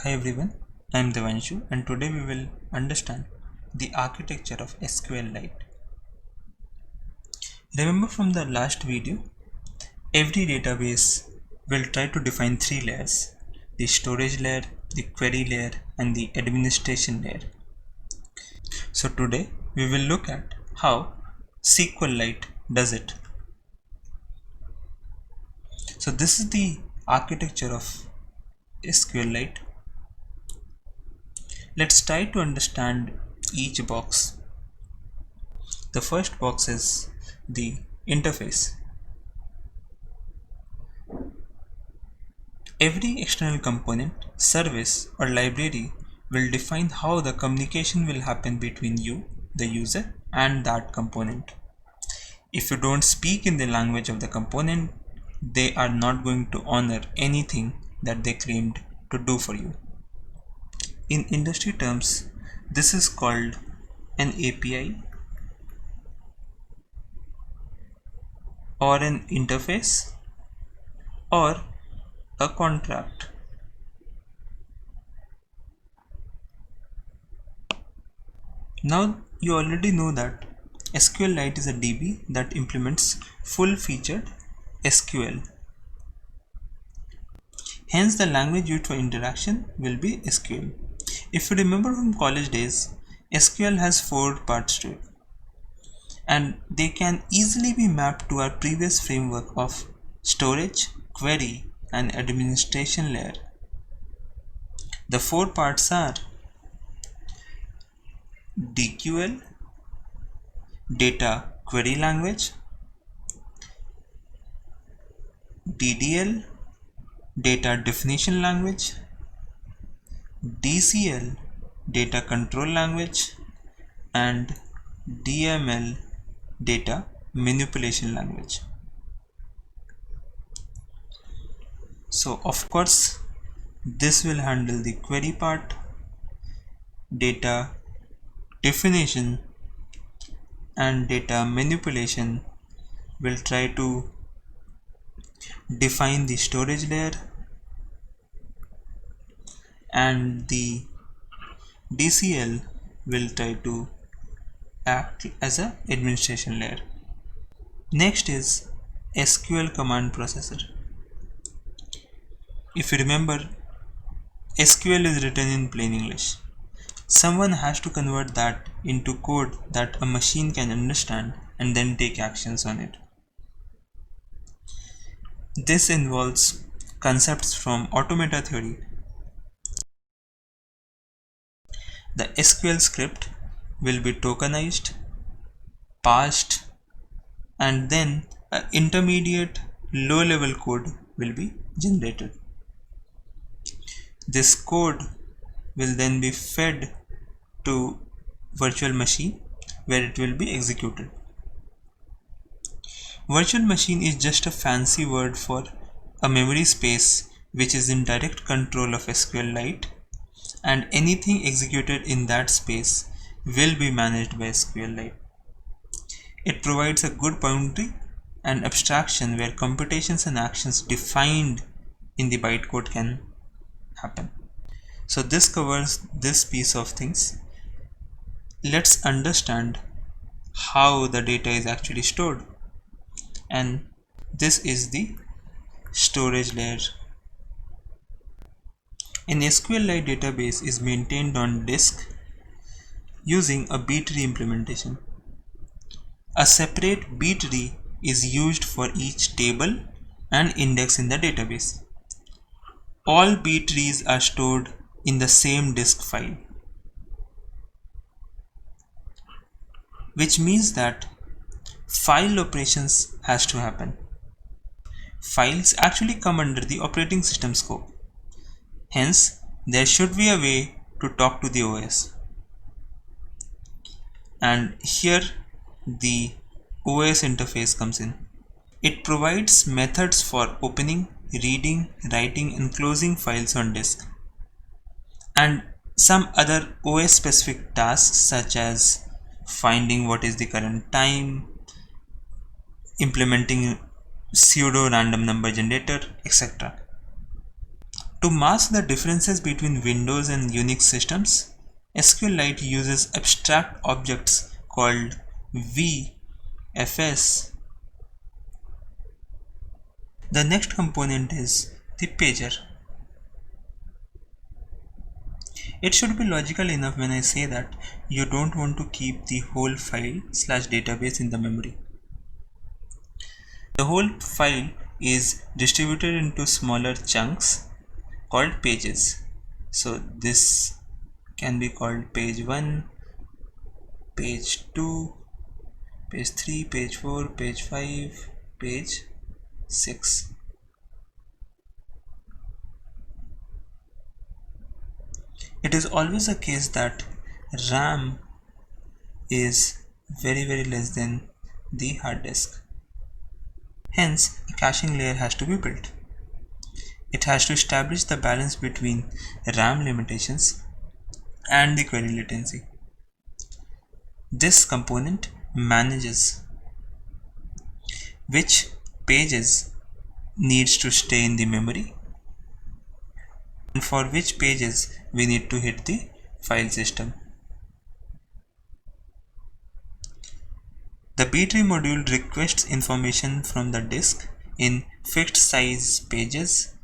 Hi everyone, I am Devanshu and today we will understand the architecture of SQLite. Remember from the last video, every database will try to define three layers: the storage layer, the query layer and the administration layer. So today we will look at how SQLite does it. So this is the architecture of SQLite. Let's try to understand each box. The first box is the interface. Every external component, service or library will define how the communication will happen between you, the user, and that component. If you don't speak in the language of the component, they are not going to honor anything that they claimed to do for you. In industry terms, this is called an API or an interface or a contract. Now you already know that SQLite is a DB that implements full-featured SQL. Hence the language used for interaction will be SQL. If you remember from college days, SQL has 4 parts to it, and they can easily be mapped to our previous framework of storage, query and administration layer. The 4 parts are DQL, data query language, DDL, data definition language, DCL, data control language, and DML, data manipulation language. So of course this will handle the query part, data definition and data manipulation will try to define the storage layer, and the DCL will try to act as a administration layer. Next is SQL command processor. If you remember, SQL is written in plain English. Someone has to convert that into code that a machine can understand and then take actions on it. This involves concepts from automata theory. The SQL script will be tokenized, parsed, and then an intermediate low-level code will be generated. This code will then be fed to virtual machine where it will be executed. Virtual machine is just a fancy word for a memory space which is in direct control of SQLite, and anything executed in that space will be managed by SQLite. It provides a good boundary and abstraction where computations and actions defined in the bytecode can happen. So this covers this piece of things. Let's understand how the data is actually stored, and this is the storage layer. An SQLite database is maintained on disk using a B-tree implementation. A separate B-tree is used for each table and index in the database. All B-trees are stored in the same disk file, which means that file operations has to happen. Files actually come under the operating system scope. Hence, there should be a way to talk to the OS. And here the OS interface comes in. It provides methods for opening, reading, writing and closing files on disk, and some other OS specific tasks such as finding what is the current time, implementing pseudo random number generator, etc. To mask the differences between Windows and Unix systems, SQLite uses abstract objects called VFS. The next component is the pager. It should be logical enough when I say that you don't want to keep the whole file/database in the memory. The whole file is distributed into smaller chunks called pages. So this can be called page 1, page 2, page 3, page 4, page 5, page 6. It is always a case that RAM is very less than the hard disk. Hence, a caching layer has to be built. It has to establish the balance between RAM limitations and the query latency. This component manages which pages needs to stay in the memory and for which pages we need to hit the file system. The B-tree module requests information from the disk in fixed size pages.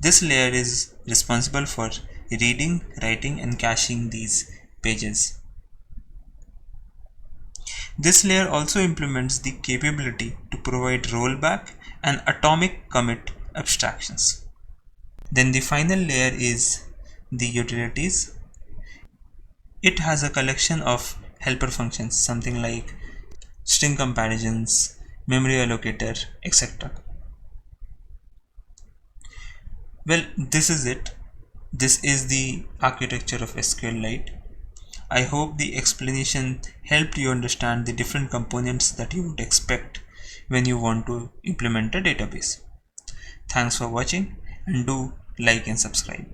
This layer is responsible for reading, writing and caching these pages. This layer also implements the capability to provide rollback and atomic commit abstractions. Then the final layer is the utilities. It has a collection of helper functions, something like string comparisons, memory allocator, etc. Well, this is it. This is the architecture of SQLite. I hope the explanation helped you understand the different components that you would expect when you want to implement a database. Thanks for watching and do like and subscribe.